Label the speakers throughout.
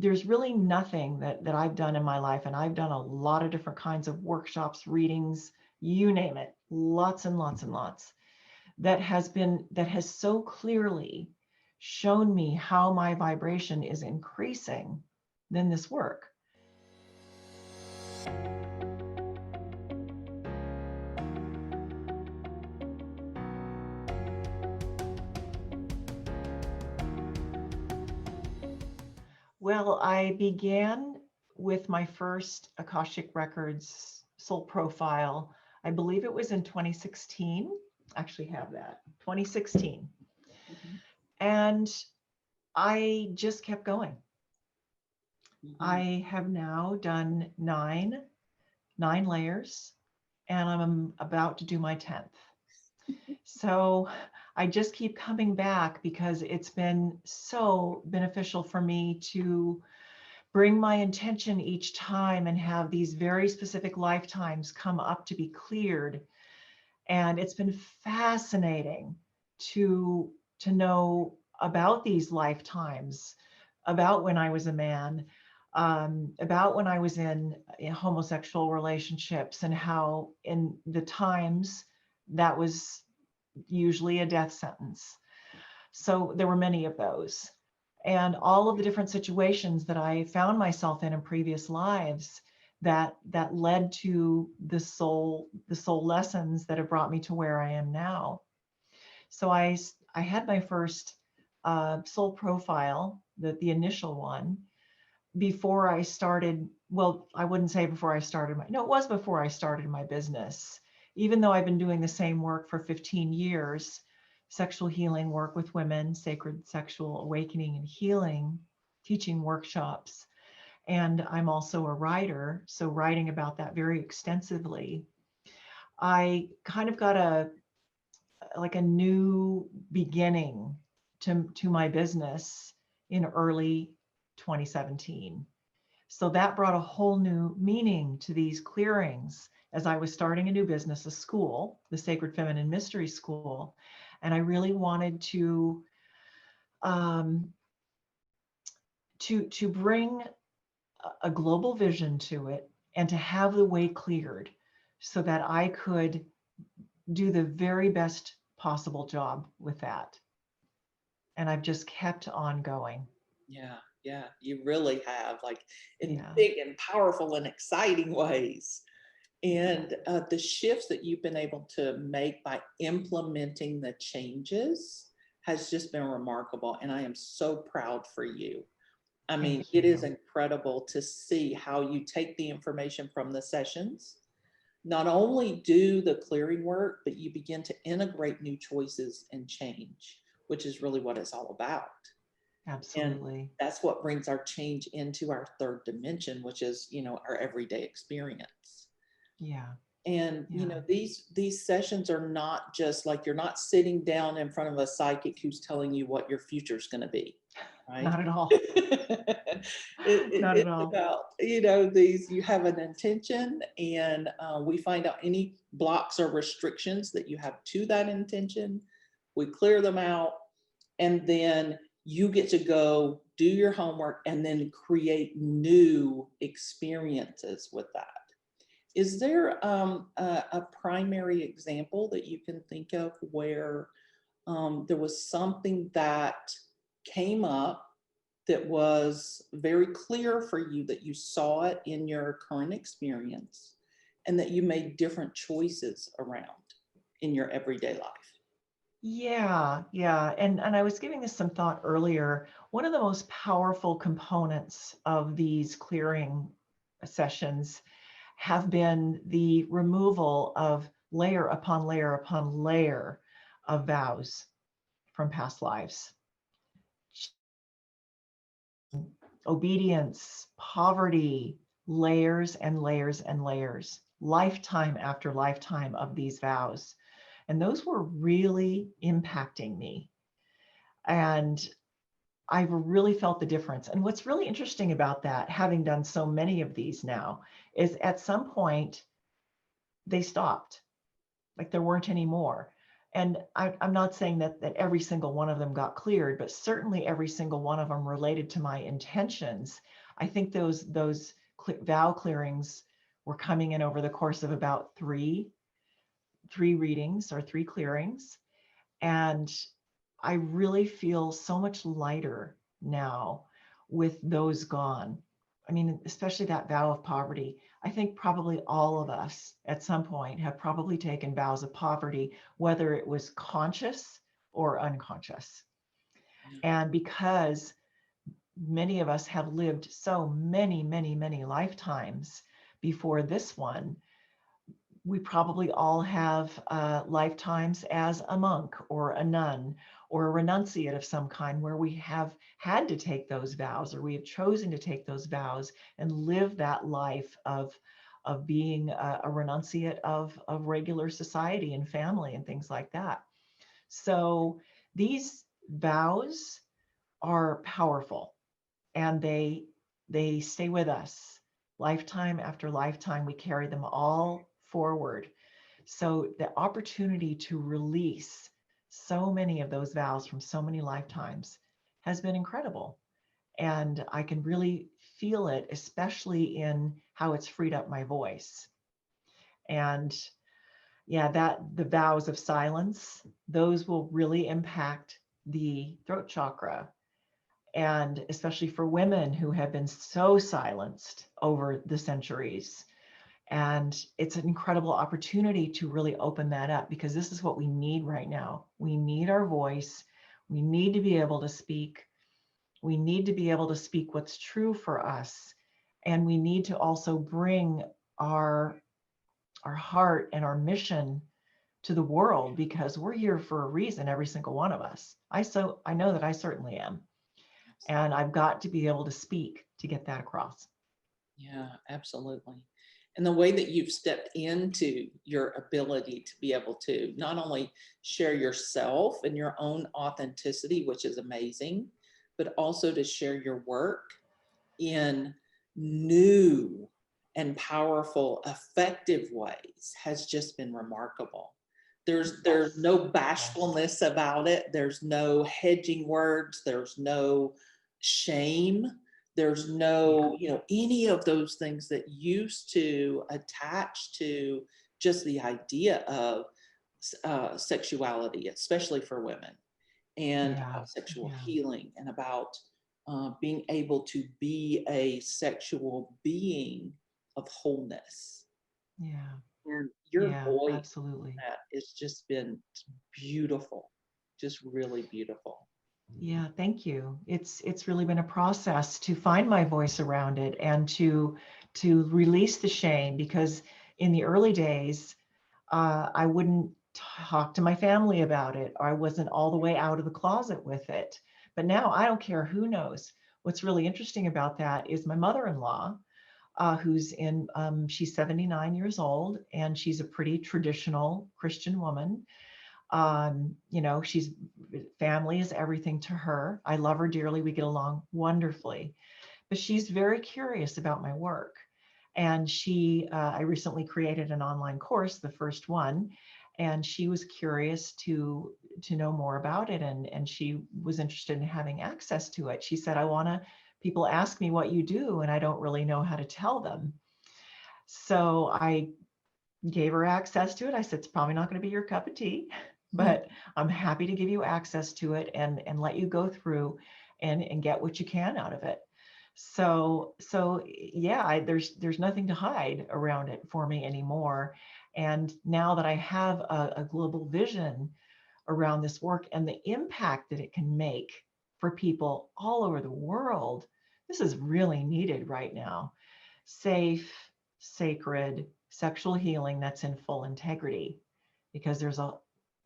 Speaker 1: there's really nothing that I've done in my life, and I've done a lot of different kinds of workshops, readings, you name it, lots and lots and lots, that has so clearly shown me how my vibration is increasing than this work. Well, I began with my first Akashic Records soul profile. I believe it was in 2016. Actually have that, 2016.
Speaker 2: Mhm.
Speaker 1: And I just kept going.
Speaker 2: Mhm.
Speaker 1: I have now done nine layers, and I'm about to do my 10th. So I just keep coming back because it's been so beneficial for me to bring my intention each time and have these very specific lifetimes come up to be cleared. And it's been fascinating to know about these lifetimes, about when I was a man, about when I was in homosexual relationships, and how in the times that was usually a death sentence. So there were many of those. And all of the different situations that I found myself in previous lives that led to the soul lessons that have brought me to where I am now. So I had my first soul profile, the initial one, before I started. Well, I wouldn't say before I started my, no, it was before I started my business. Even though I've been doing the same work for 15 years, sexual healing work with women, sacred sexual awakening and healing, teaching workshops. And I'm also a writer, so writing about that very extensively. I kind of got a new beginning to my business in early 2017. So that brought a whole new meaning to these clearings as I was starting a new business, a school, the Sacred Feminine Mystery School. And I really wanted um, to bring a global vision to it and to have the way cleared so that I could do the very best possible job with that. And I've just kept on going.
Speaker 2: Yeah, yeah, you really have, like, in
Speaker 1: Yeah.
Speaker 2: big and powerful and exciting ways. And the shifts that you've been able to make by implementing the changes has just been remarkable. And I am so proud for you. I mean,
Speaker 1: Thank
Speaker 2: it is
Speaker 1: you.
Speaker 2: incredible to see how you take the information from the sessions, not only do the clearing work, but you begin to integrate new choices and change, which is really what it's all about. And
Speaker 1: Absolutely.
Speaker 2: that's what brings our change into our third dimension, which is, our everyday experience.
Speaker 1: Yeah.
Speaker 2: And
Speaker 1: Yeah.
Speaker 2: these sessions are not just like, you're not sitting down in front of a psychic who's telling you what your future is going to be, right?
Speaker 1: Not at all. Not at
Speaker 2: It's
Speaker 1: all.
Speaker 2: about, these, you have an intention, and we find out any blocks or restrictions that you have to that intention. We clear them out, and then you get to go do your homework and then create new experiences with that. Is there a primary example that you can think of where there was something that came up that was very clear for you, that you saw it in your current experience, and that you made different choices around in your everyday life?
Speaker 1: Yeah, yeah. And I was giving this some thought earlier. One of the most powerful components of these clearing sessions have been the removal of layer upon layer upon layer of vows from past lives. Obedience, poverty, layers and layers and layers, lifetime after lifetime of these vows. And those were really impacting me. And I've really felt the difference. And what's really interesting about that, having done so many of these now, is at some point they stopped. Like there weren't any more. And I'm not saying that every single one of them got cleared, but certainly every single one of them related to my intentions. I think those vow clearings were coming in over the course of about three readings or three clearings. And I really feel so much lighter now with those gone. I mean, especially that vow of poverty. I think probably all of us at some point have probably taken vows of poverty, whether it was conscious or unconscious.
Speaker 2: Yeah.
Speaker 1: And because many of us have lived so many, many, many lifetimes before this one, we probably all have lifetimes as a monk or a nun or a renunciate of some kind, where we have had to take those vows, or we have chosen to take those vows and live that life of being a renunciate of regular society and family and things like that. So these vows are powerful, and they stay with us lifetime after lifetime. We carry them all forward. So the opportunity to release so many of those vows from so many lifetimes has been incredible. And I can really feel it, especially in how it's freed up my voice. And yeah, that the vows of silence, those will really impact the throat chakra. And especially for women who have been so silenced over the centuries. And it's an incredible opportunity to really open that up, because this is what we need right now. We need our voice. We need to be able to speak. We need to be able to speak what's true for us. And we need to also bring our heart and our mission to the world, because we're here for a reason, every single one of us. I know that I certainly am. And I've got to be able to speak to get that across.
Speaker 2: Yeah, absolutely. And the way that you've stepped into your ability to be able to not only share yourself and your own authenticity, which is amazing, but also to share your work in new and powerful, effective ways has just been remarkable. There's no bashfulness about it. There's no hedging words. There's no shame. There's no, any of those things that used to attach to just the idea of sexuality, especially for women, and
Speaker 1: Yeah.
Speaker 2: about sexual
Speaker 1: Yeah.
Speaker 2: healing, and about being able to be a sexual being of wholeness.
Speaker 1: Yeah.
Speaker 2: And your
Speaker 1: Yeah,
Speaker 2: voice
Speaker 1: absolutely.
Speaker 2: that has just been beautiful, just really beautiful.
Speaker 1: Yeah, thank you. It's really been a process to find my voice around it, and to release the shame, because in the early days, I wouldn't talk to my family about it, or I wasn't all the way out of the closet with it. But now I don't care who knows. What's really interesting about that is my mother-in-law, she's 79 years old, and she's a pretty traditional Christian woman. She's family is everything to her. I love her dearly. We get along wonderfully, but she's very curious about my work. And I recently created an online course, the first one, and she was curious to know more about it. And she was interested in having access to it. She said, people ask me what you do, and I don't really know how to tell them. So I gave her access to it. I said, it's probably not going to be your cup of tea, but I'm happy to give you access to it and let you go through and get what you can out of it. So yeah, there's nothing to hide around it for me anymore. And now that I have a global vision around this work and the impact that it can make for people all over the world, this is really needed right now. Safe, sacred sexual healing that's in full integrity, because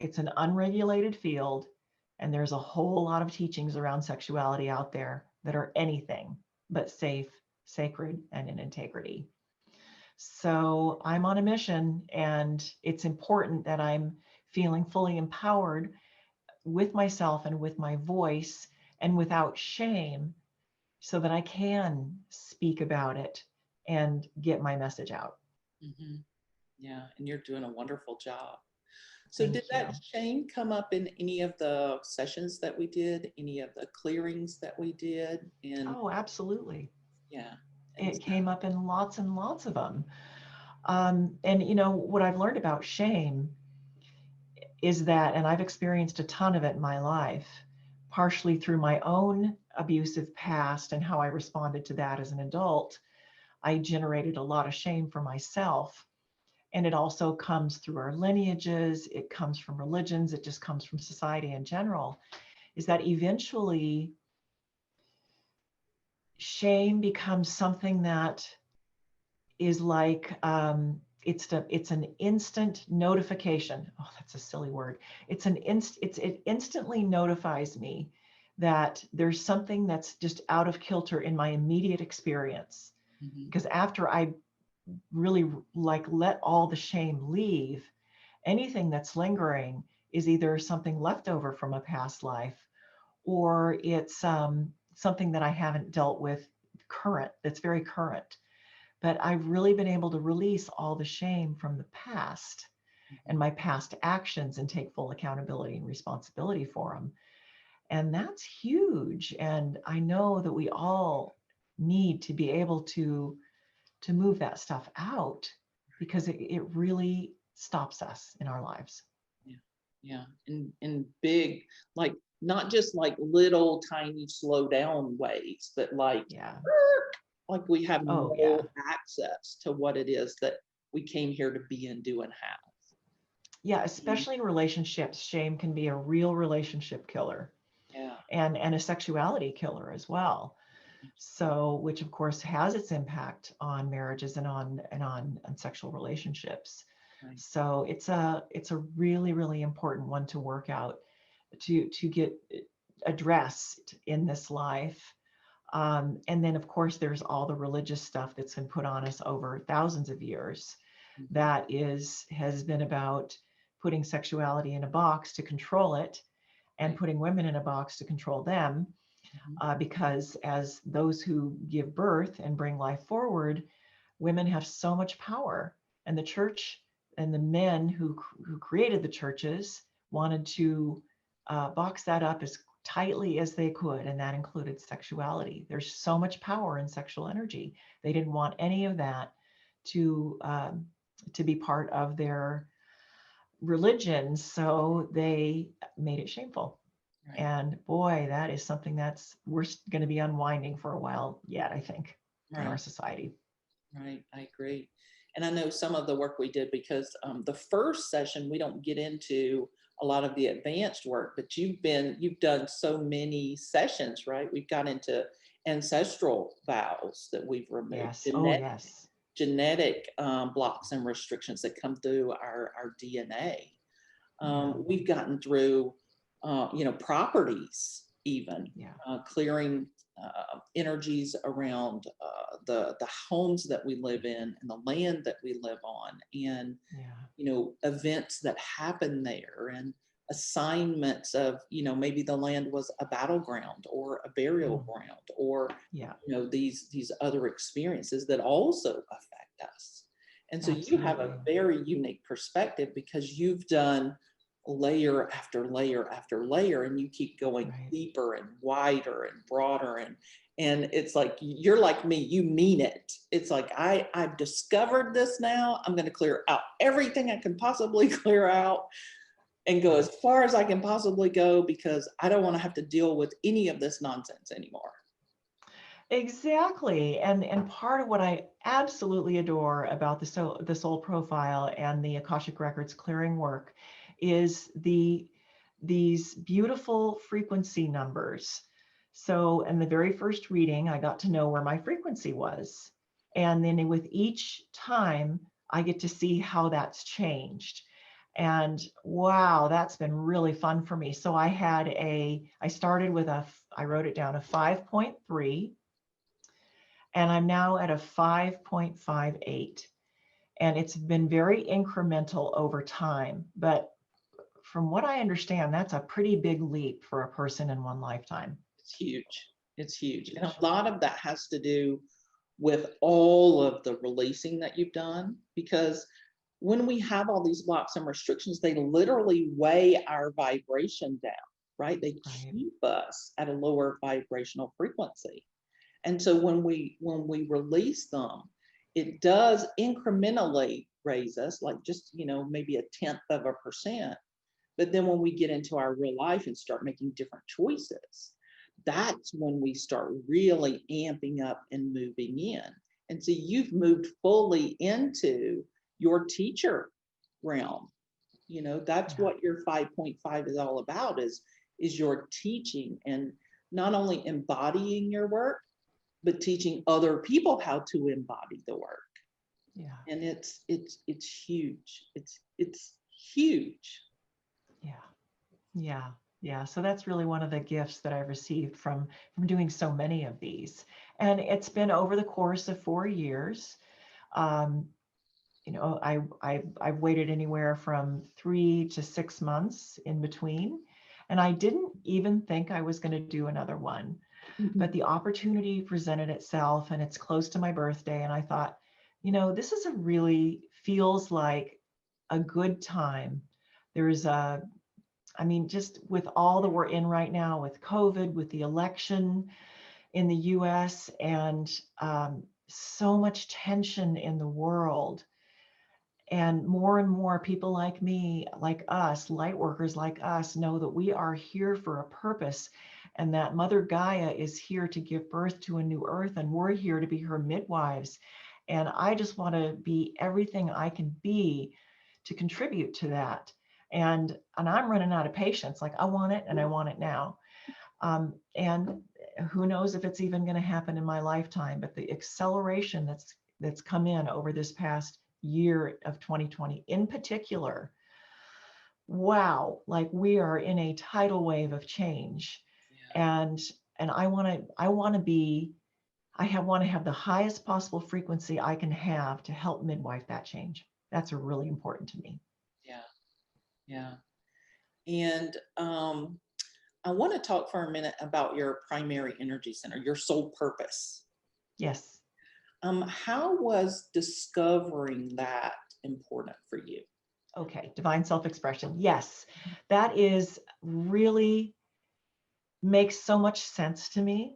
Speaker 1: it's an unregulated field, and there's a whole lot of teachings around sexuality out there that are anything but safe, sacred, and in integrity. So I'm on a mission, and it's important that I'm feeling fully empowered with myself and with my voice and without shame, so that I can speak about it and get my message out.
Speaker 2: Mm-hmm. Yeah, and you're doing a wonderful job. So
Speaker 1: Thank
Speaker 2: did
Speaker 1: you.
Speaker 2: that shame come up in any of the sessions that we did, any of the clearings that we did? And
Speaker 1: Oh, absolutely.
Speaker 2: yeah, and
Speaker 1: It came up in lots and lots of them. And you know, what I've learned about shame is that, and I've experienced a ton of it in my life, partially through my own abusive past and how I responded to that as an adult. I generated a lot of shame for myself. And it also comes through our lineages, it comes from religions, it just comes from society in general, is that eventually shame becomes something that is like it's an instant notification. Oh, that's a silly word. It instantly notifies me that there's something that's just out of kilter in my immediate experience.
Speaker 2: Mhm.
Speaker 1: Because after I really like let all the shame leave, anything that's lingering is either something left over from a past life, or it's something that I haven't dealt with current, that's very current. But I've really been able to release all the shame from the past and my past actions and take full accountability and responsibility for them. And that's huge. And I know that we all need to be able to move that stuff out, because it really stops us in our lives.
Speaker 2: Yeah, yeah, and big, like not just like little tiny slow down ways, but
Speaker 1: Yeah.
Speaker 2: like we have
Speaker 1: Oh,
Speaker 2: no
Speaker 1: yeah.
Speaker 2: access to what it is that we came here to be and do and have.
Speaker 1: Yeah.
Speaker 2: Mm.
Speaker 1: Especially in relationships, shame can be a real relationship killer,
Speaker 2: Yeah,
Speaker 1: and a sexuality killer as well. So, which of course has its impact on marriages and on sexual relationships.
Speaker 2: right.
Speaker 1: So it's a really, really important one to work out, to get addressed in this life. And then of course there's all the religious stuff that's been put on us over thousands of years,
Speaker 2: Mhm.
Speaker 1: that has been about putting sexuality in a box to control it, and
Speaker 2: Right.
Speaker 1: putting women in a box to control them.
Speaker 2: Mhm.
Speaker 1: Because as those who give birth and bring life forward, women have so much power. And the church and the men who created the churches wanted to box that up as tightly as they could, and that included sexuality. There's so much power in sexual energy. They didn't want any of that to to be part of their religion, so they made it shameful.
Speaker 2: Right.
Speaker 1: And boy, that is something that's we're going to be unwinding for a while yet, I think, in our
Speaker 2: Right.
Speaker 1: society.
Speaker 2: Right. I agree. And I know some of the work we did because the first session we don't get into a lot of the advanced work, but you've done so many sessions, right? We've got into ancestral vows that we've removed,
Speaker 1: Yes. Oh, yes.
Speaker 2: genetic blocks and restrictions that come through our DNA.
Speaker 1: Yeah.
Speaker 2: We've gotten through, properties, even
Speaker 1: Yeah.
Speaker 2: clearing energies around the homes that we live in and the land that we live on, and
Speaker 1: Yeah.
Speaker 2: events that happen there, and assignments of maybe the land was a battleground or a burial
Speaker 1: Mm.
Speaker 2: ground, or
Speaker 1: Yeah.
Speaker 2: these other experiences that also affect us. And so you have a
Speaker 1: Absolutely.
Speaker 2: very unique perspective because you've done layer after layer after layer, and you keep going
Speaker 1: Right.
Speaker 2: deeper and wider and broader, and it's like you're like me, you mean it. It's like I've discovered this, now I'm going to clear out everything I can possibly clear out and go as far as I can possibly go, because I don't want to have to deal with any of this nonsense anymore.
Speaker 1: Exactly. And part of what I absolutely adore about the soul profile and the Akashic Records clearing work is these beautiful frequency numbers. So in the very first reading, I got to know where my frequency was. And then with each time, I get to see how that's changed. And wow, that's been really fun for me. So I started with I wrote it down, a 5.3, and I'm now at a 5.58. And it's been very incremental over time. But from what I understand, that's a pretty big leap for a person in one lifetime.
Speaker 2: It's huge. It's huge. And a
Speaker 1: Huge.
Speaker 2: lot of that has to do with all of the releasing that you've done, because when we have all these blocks and restrictions, they literally weigh our vibration down, right? They
Speaker 1: Right.
Speaker 2: keep us at a lower vibrational frequency. And so when we release them, it does incrementally raise us, like just, maybe 0.1%. But then when we get into our real life and start making different choices, that's when we start really amping up and moving in. And so you've moved fully into your teacher realm. That's
Speaker 1: Yeah.
Speaker 2: what your 5.5 is all about, is your teaching, and not only embodying your work, but teaching other people how to embody the work.
Speaker 1: Yeah.
Speaker 2: And it's huge. It's huge.
Speaker 1: Yeah. Yeah. Yeah. So that's really one of the gifts that I've received from doing so many of these. And it's been over the course of 4 years. Um, I've waited anywhere from 3 to 6 months in between. And I didn't even think I was going to do another one. But the opportunity presented itself, and it's close to my birthday. And I thought, this is feels like a good time. There's just with all that we're in right now, with COVID, with the election in the US, and so much tension in the world. And more people like me, like us, light workers like us, know that we are here for a purpose, and that Mother Gaia is here to give birth to a new earth, and we're here to be her midwives. And I just want to be everything I can be to contribute to that. And I'm running out of patience. Like, I want it, and I want it now. And who knows if it's even going to happen in my lifetime, but the acceleration that's come in over this past year of 2020 in particular, wow, like we are in a tidal wave of change.
Speaker 2: Yeah.
Speaker 1: And I want to have the highest possible frequency I can have to help midwife that change. That's really important to me.
Speaker 2: Yeah. Yeah. And I want to talk for a minute about your primary energy center, your soul purpose.
Speaker 1: Yes.
Speaker 2: How was discovering that important for you?
Speaker 1: Okay, divine self-expression. Yes, that is really makes so much sense to me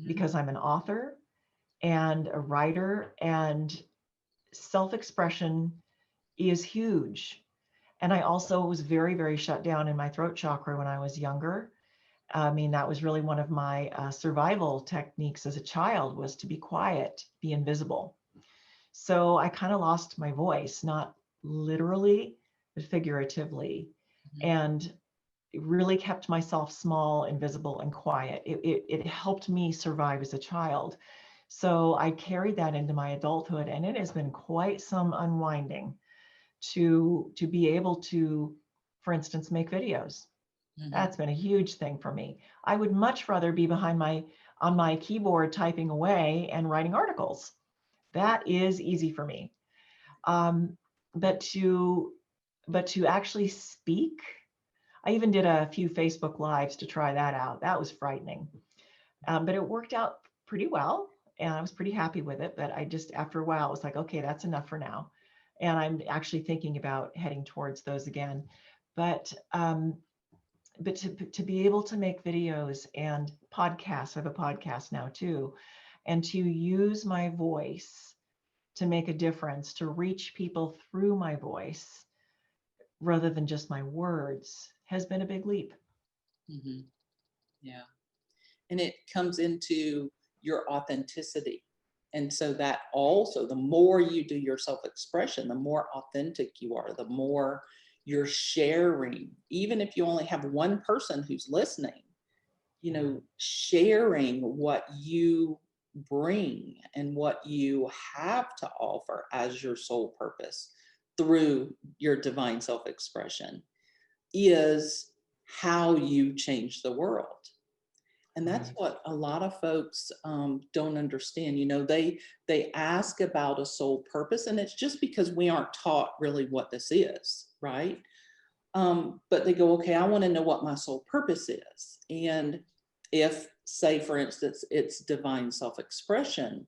Speaker 1: because I'm an author and a writer, and self-expression is huge. And I also was very, very shut down in my throat chakra when I was younger. I mean, that was really one of my survival techniques as a child, was to be quiet, be invisible. So I kind of lost my voice, not literally, but figuratively. And it really kept myself small, invisible, and quiet. It helped me survive as a child. So I carried that into my adulthood, and it has been quite some unwinding to be able to, for instance, make videos. That's been a huge thing for me. I would much rather be on my keyboard typing away and writing articles. That is easy for me. Um, but to actually speak, I even did a few Facebook Lives to try that out. That was frightening, but it worked out pretty well, and I was pretty happy with it. But I just, after a while, it was like, okay, that's enough for now. And I'm actually thinking about heading towards those again. But to be able to make videos and podcasts, I have a podcast now too, and to use my voice to make a difference, to reach people through my voice rather than just my words, has been a big leap.
Speaker 2: Yeah. And it comes into your authenticity. And so that also, the more you do your self-expression, the more authentic you are, the more you're sharing. Even if you only have one person who's listening, sharing what you bring and what you have to offer as your soul purpose through your divine self-expression is how you change the world. And that's
Speaker 1: Right.
Speaker 2: what a lot of folks don't understand. They ask about a soul purpose, and it's just because we aren't taught really what this is, right? But they go, okay, I want to know what my soul purpose is. And if, say, for instance, it's divine self-expression,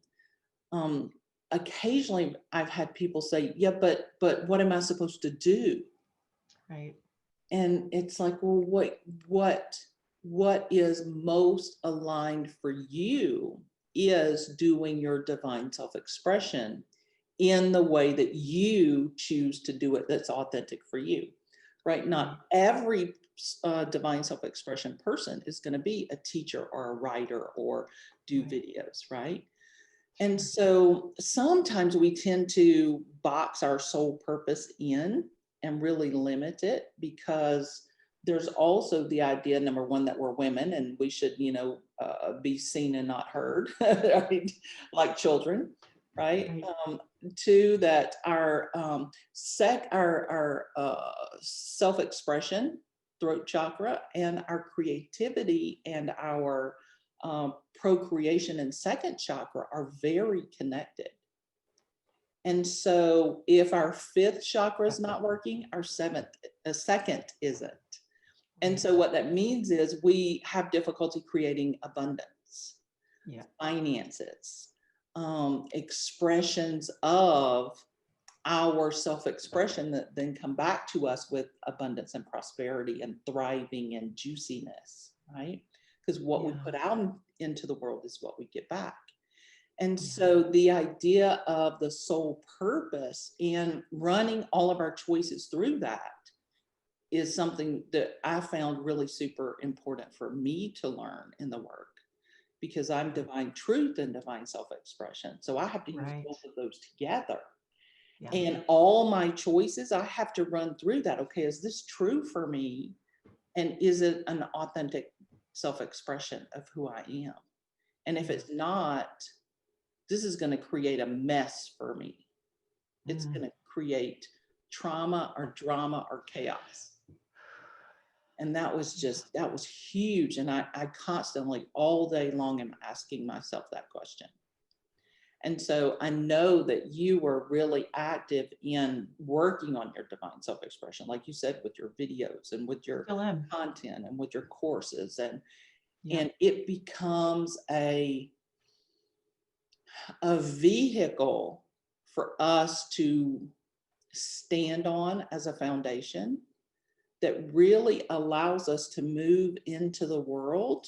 Speaker 2: occasionally I've had people say, yeah, but what am I supposed to do?
Speaker 1: Right.
Speaker 2: And it's like, well, what is most aligned for you is doing your divine self-expression in the way that you choose to do it, that's authentic for you, right? Not every divine self-expression person is going to be a teacher or a writer or do videos, right? And so sometimes we tend to box our soul purpose in and really limit it, because there's also the idea, number one, that we're women and we should, be seen and not heard, right? Like children, right? Two, that our self-expression, throat chakra, and our creativity and our procreation and second chakra are very connected. And so if our fifth chakra is not working, our second isn't. And so what that means is we have difficulty creating abundance, finances, expressions of our self-expression that then come back to us with abundance and prosperity and thriving and juiciness, right? Because what we put out into the world is what we get back. And so the idea of the soul purpose and running all of our choices through that is something that I found really super important for me to learn in the work, because I'm divine truth and divine self-expression. So I have to use both of those together. And all my choices, I have to run through that. Okay, is this true for me? And is it an authentic self-expression of who I am? And if it's not, this is going to create a mess for me. It's going to create trauma or drama or chaos. And that was huge. And I constantly, all day long, am asking myself that question. And so I know that you were really active in working on your divine self-expression, like you said, with your videos and with your content and with your courses. And it becomes a vehicle for us to stand on as a foundation that really allows us to move into the world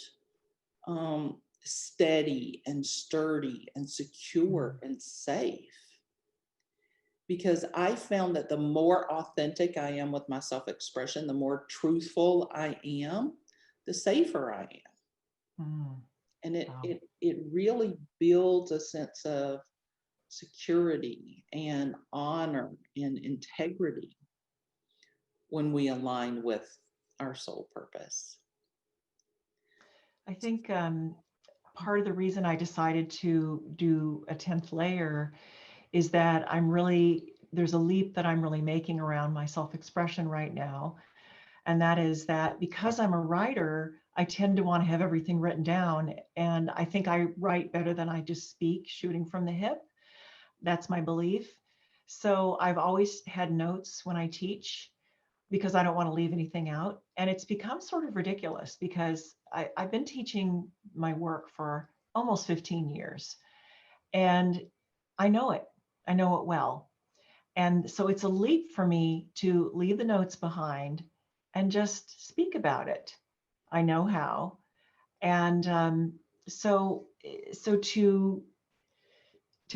Speaker 2: steady and sturdy and secure and safe. Because I found that the more authentic I am with my self-expression, the more truthful I am, the safer I am. And it really builds a sense of security and honor and integrity when we align with our soul purpose.
Speaker 1: I think part of the reason I decided to do a 10th layer is that there's a leap that I'm really making around my self-expression right now. And that is that because I'm a writer, I tend to want to have everything written down. And I think I write better than I just speak, shooting from the hip. That's my belief. So I've always had notes when I teach, because I don't want to leave anything out. And it's become sort of ridiculous because I've been teaching my work for almost 15 years. And I know it well. And so it's a leap for me to leave the notes behind and just speak about it. I know how. And so to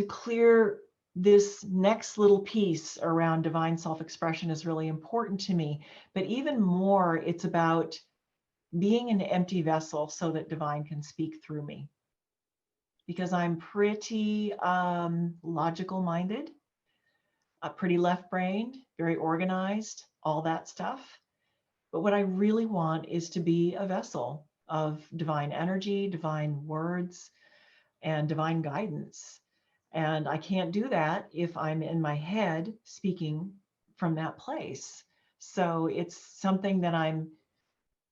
Speaker 1: clear this next little piece around divine self-expression is really important to me. But even more, it's about being an empty vessel so that divine can speak through me. Because I'm pretty logical minded, pretty left-brained, very organized, all that stuff. But what I really want is to be a vessel of divine energy, divine words, and divine guidance. And I can't do that if I'm in my head speaking from that place. So it's something that I'm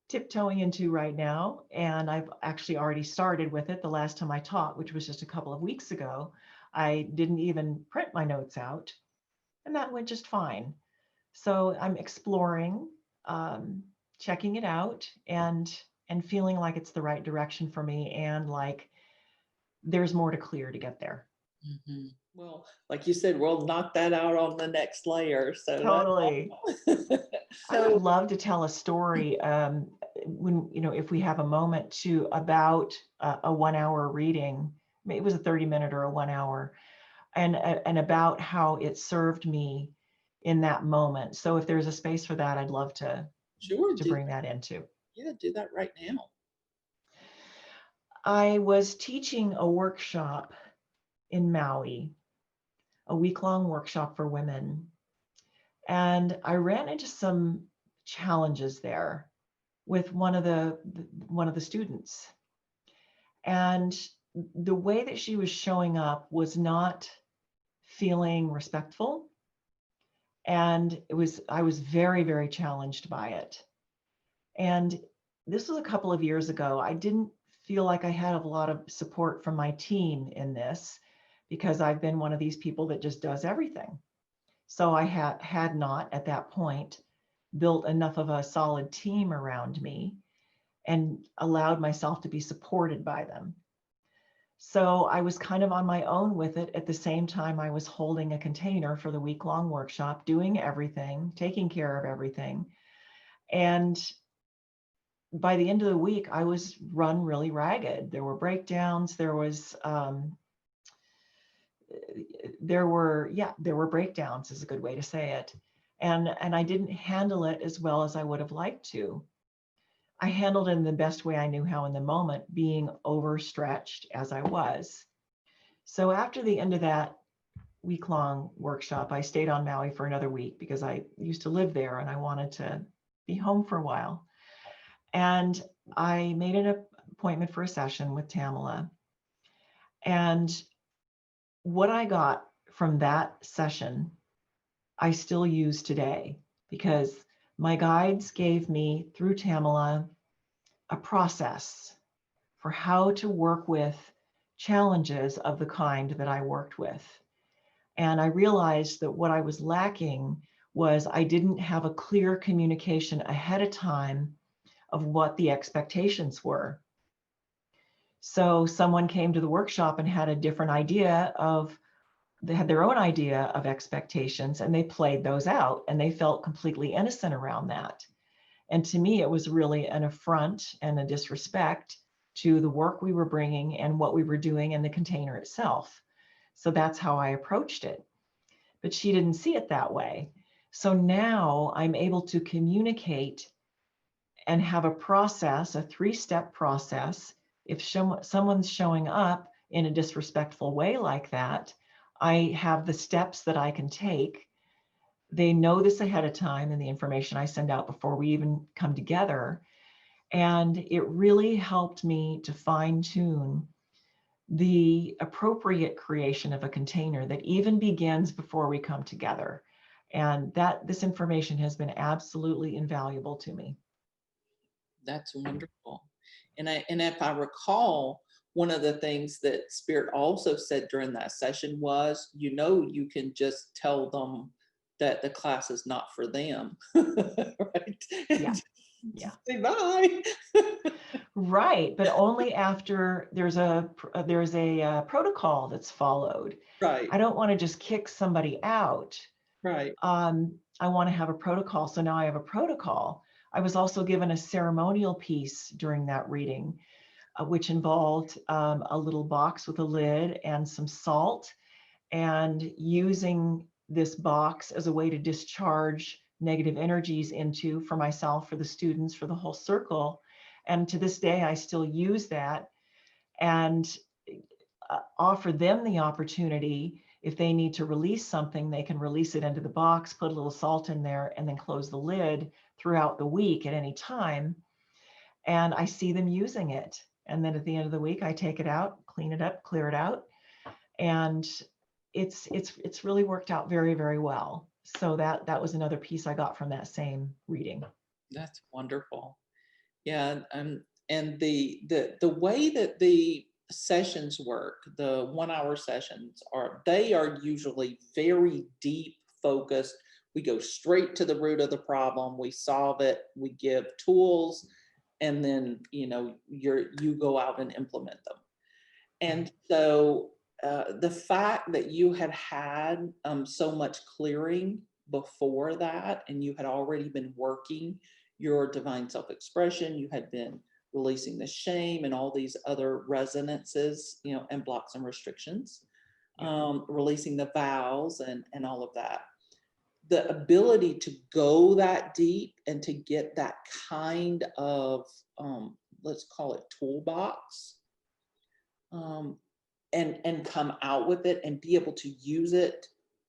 Speaker 1: tiptoeing into right now. And I've actually already started with it. The last time I taught, which was just a couple of weeks ago, I didn't even print my notes out. And that went just fine. So I'm exploring, checking it out, and feeling like it's the right direction for me, and like there's more to clear to get there.
Speaker 2: Well, like you said, we'll knock that out on the next layer. So
Speaker 1: Totally.
Speaker 2: that's
Speaker 1: I would
Speaker 2: so
Speaker 1: love to tell a story when, if we have a moment to about a 1 hour reading. Maybe it was a 30-minute or a 1 hour, and about how it served me in that moment. So if there's a space for that, I'd love
Speaker 2: sure
Speaker 1: to
Speaker 2: do
Speaker 1: bring that into.
Speaker 2: yeah, do that right now.
Speaker 1: I was teaching a workshop in Maui, a week-long workshop for women, and I ran into some challenges there with one of the students. And the way that she was showing up was not feeling respectful. And I was very, very challenged by it. And this was a couple of years ago. I didn't feel like I had a lot of support from my team in this because I've been one of these people that just does everything. So I had not at that point built enough of a solid team around me and allowed myself to be supported by them. So I was kind of on my own with it. At the same time, I was holding a container for the week-long workshop, doing everything, taking care of everything. And by the end of the week, I was run really ragged. There were breakdowns. There were breakdowns is a good way to say it. And I didn't handle it as well as I would have liked to. I handled it in the best way I knew how in the moment, being overstretched as I was. So after the end of that week-long workshop, I stayed on Maui for another week because I used to live there and I wanted to be home for a while. And I made an appointment for a session with Tamala. And what I got from that session, I still use today because my guides gave me, through Tamala, a process for how to work with challenges of the kind that I worked with. And I realized that what I was lacking was I didn't have a clear communication ahead of time of what the expectations were. So someone came to the workshop and had a different idea they had their own idea of expectations, and they played those out, and they felt completely innocent around that. And to me, it was really an affront and a disrespect to the work we were bringing and what we were doing in the container itself. So that's how I approached it. But she didn't see it that way. So now I'm able to communicate and have a process, a 3-step process. If someone's showing up in a disrespectful way like that, I have the steps that I can take. They know this ahead of time in the information I send out before we even come together. And it really helped me to fine tune the appropriate creation of a container that even begins before we come together. And this information has been absolutely invaluable to me.
Speaker 2: That's wonderful. And if I recall, one of the things that Spirit also said during that session was, you can just tell them that the class is not for them. Right?
Speaker 1: Yeah. Yeah.
Speaker 2: Say bye.
Speaker 1: Right, but only after there's a protocol that's followed.
Speaker 2: Right,
Speaker 1: I don't want to just kick somebody out.
Speaker 2: right.
Speaker 1: I want to have a protocol. So now I have a protocol. I was also given a ceremonial piece during that reading, which involved a little box with a lid and some salt, and using this box as a way to discharge negative energies into, for myself, for the students, for the whole circle. And to this day, I still use that and offer them the opportunity. If they need to release something, they can release it into the box, put a little salt in there, and then close the lid throughout the week at any time. And I see them using it. And then at the end of the week, I take it out, clean it up, clear it out. And it's really worked out very, very well. So that was another piece I got from that same reading.
Speaker 2: That's wonderful. Yeah, and the way that the sessions work, the 1 hour sessions they are usually very deep focused. We go straight to the root of the problem. We solve it. We give tools, and then you go out and implement them. And so the fact that you had had so much clearing before that, and you had already been working your divine self-expression, you had been releasing the shame and all these other resonances, you know, and blocks and restrictions, releasing the vows and all of that. The ability to go that deep and to get that kind of, let's call it toolbox, and come out with it and be able to use it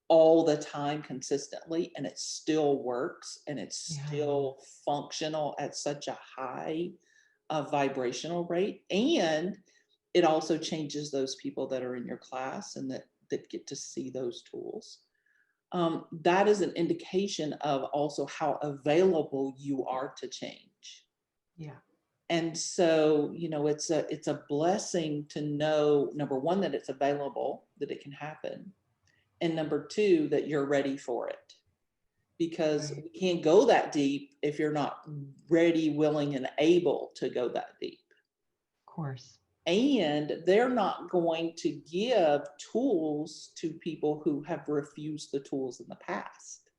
Speaker 2: all the time consistently, and it still works, and it's still functional at such a high vibrational rate, and it also changes those people that are in your class and that get to see those tools. That is an indication of also how available you are to change.
Speaker 1: Yeah.
Speaker 2: And so, you know, it's a blessing to know, number one, that it's available, that it can happen. And number two, that you're ready for it. Because we can't go that deep if you're not ready, willing, and able to go that deep.
Speaker 1: Of course.
Speaker 2: And they're not going to give tools to people who have refused the tools in the past.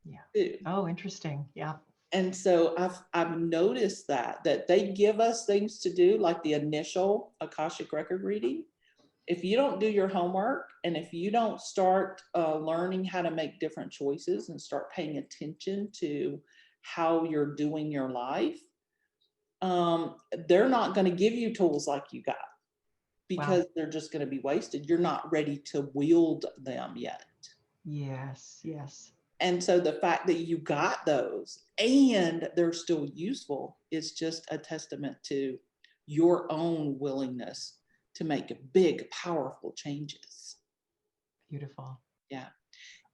Speaker 1: Yeah. Oh, interesting. Yeah.
Speaker 2: And so I've noticed that they give us things to do, like the initial Akashic record reading. If you don't do your homework, and if you don't start learning how to make different choices and start paying attention to how you're doing your life, they're not going to give you tools like you got, because they're just going to be wasted. You're not ready to wield them yet.
Speaker 1: Yes, yes.
Speaker 2: And so the fact that you got those and they're still useful is just a testament to your own willingness to make big, powerful changes.
Speaker 1: Beautiful.
Speaker 2: Yeah.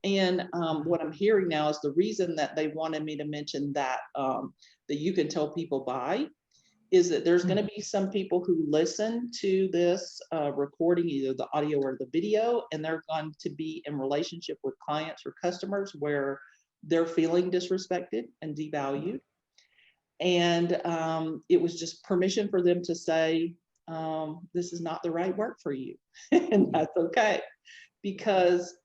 Speaker 2: And what I'm hearing now is the reason that they wanted me to mention that, that you can tell people by, is that there's going to be some people who listen to this recording, either the audio or the video, and they're going to be in relationship with clients or customers where they're feeling disrespected and devalued. And it was just permission for them to say, this is not the right work for you. And that's okay. Because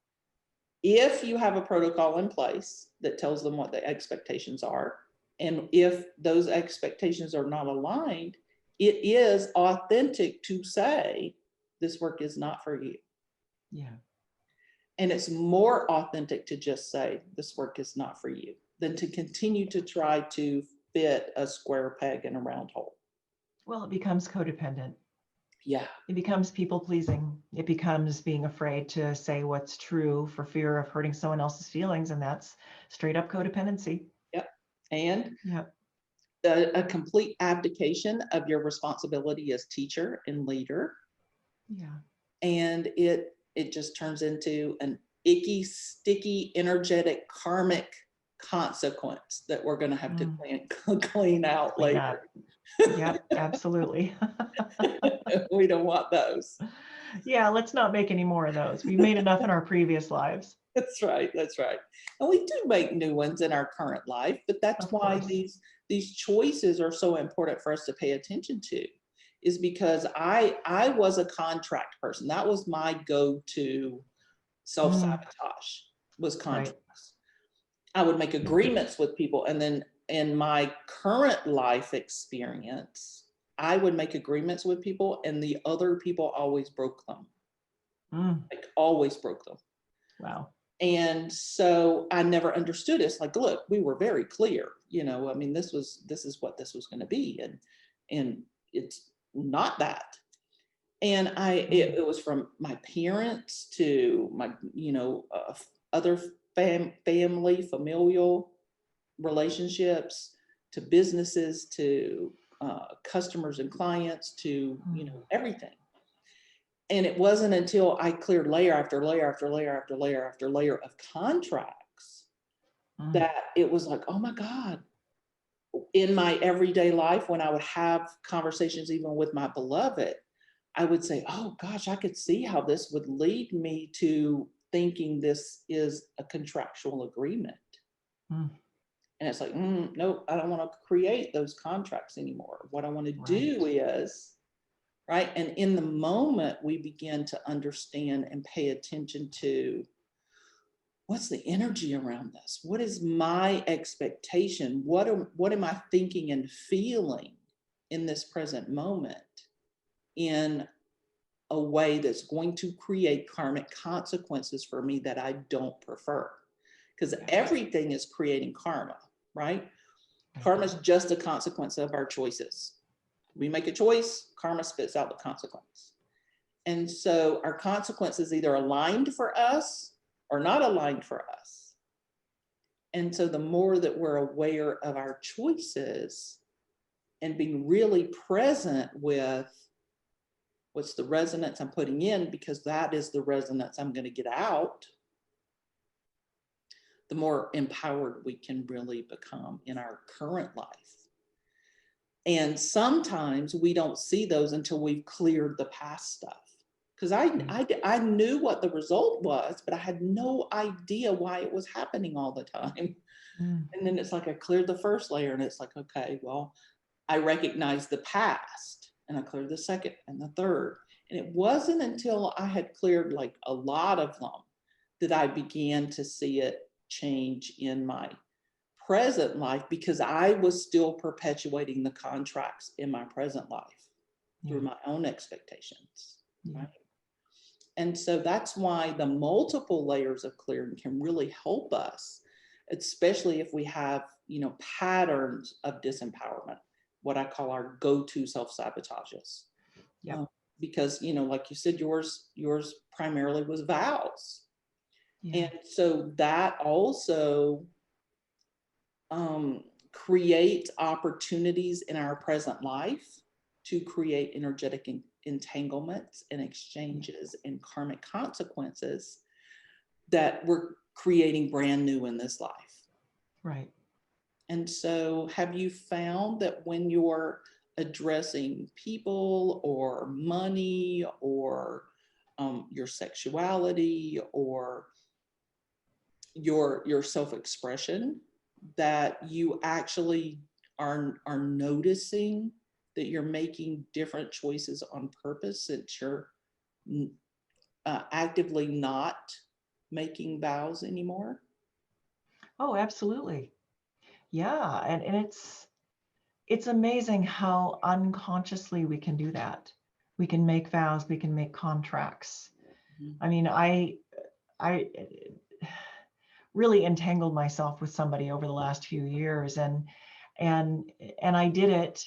Speaker 2: if you have a protocol in place that tells them what the expectations are, and if those expectations are not aligned, it is authentic to say, this work is not for you.
Speaker 1: Yeah.
Speaker 2: And it's more authentic to just say, this work is not for you, than to continue to try to fit a square peg in a round hole.
Speaker 1: Well, it becomes codependent.
Speaker 2: Yeah.
Speaker 1: It becomes people pleasing. It becomes being afraid to say what's true for fear of hurting someone else's feelings. And that's straight up codependency.
Speaker 2: Yep. And
Speaker 1: yep.
Speaker 2: A complete abdication of your responsibility as teacher and leader.
Speaker 1: Yeah.
Speaker 2: And it just turns into an icky, sticky, energetic, karmic consequence that we're going to have to clean out later.
Speaker 1: Yep, absolutely.
Speaker 2: We don't want those.
Speaker 1: Yeah, let's not make any more of those. We made enough in our previous lives.
Speaker 2: That's right. That's right. And we do make new ones in our current life, but that's why these choices are so important for us to pay attention to, is because I was a contract person. That was my go-to self-sabotage, was contracts. Right. I would make agreements with people, and then in my current life experience, I would make agreements with people and the other people always broke them. Like always broke them.
Speaker 1: Wow.
Speaker 2: And so I never understood it. It's like, look, we were very clear, you know, I mean, this is what this was going to be. And it's not that. And it was from my parents to my, you know, other family, familial relationships, to businesses, to customers and clients, to, you know, everything. And it wasn't until I cleared layer after layer after layer after layer after layer of contracts that it was like, oh my God. In my everyday life, when I would have conversations even with my beloved, I would say, oh gosh, I could see how this would lead me to thinking this is a contractual agreement. And it's like, nope, I don't want to create those contracts anymore. What I want to do is right? And in the moment, we begin to understand and pay attention to what's the energy around this? What is my expectation? What am I thinking and feeling in this present moment in a way that's going to create karmic consequences for me that I don't prefer? Because everything is creating karma, right? Karma is just a consequence of our choices. We make a choice, karma spits out the consequence. And so our consequence is either aligned for us or not aligned for us. And so the more that we're aware of our choices and being really present with what's the resonance I'm putting in, because that is the resonance I'm going to get out, the more empowered we can really become in our current life. And sometimes we don't see those until we've cleared the past stuff. Because I knew what the result was, but I had no idea why it was happening all the time. And then it's like I cleared the first layer and it's like, okay, well, I recognize the past and I cleared the second and the third. And it wasn't until I had cleared like a lot of them that I began to see it change in my present life, because I was still perpetuating the contracts in my present life through my own expectations. Right? And so that's why the multiple layers of clearing can really help us, especially if we have, patterns of disempowerment, what I call our go-to self-sabotages. Because, like you said, yours primarily was vows. And so that also creates opportunities in our present life to create energetic entanglements and exchanges and karmic consequences that we're creating brand new in this life.
Speaker 1: Right.
Speaker 2: And so have you found that when you're addressing people or money or your sexuality or your self-expression, that you actually are noticing that you're making different choices on purpose, since you're actively not making vows anymore?
Speaker 1: Oh, absolutely. Yeah. And it's amazing how unconsciously we can do that. We can make vows, we can make contracts. I mean, I really entangled myself with somebody over the last few years, and I did it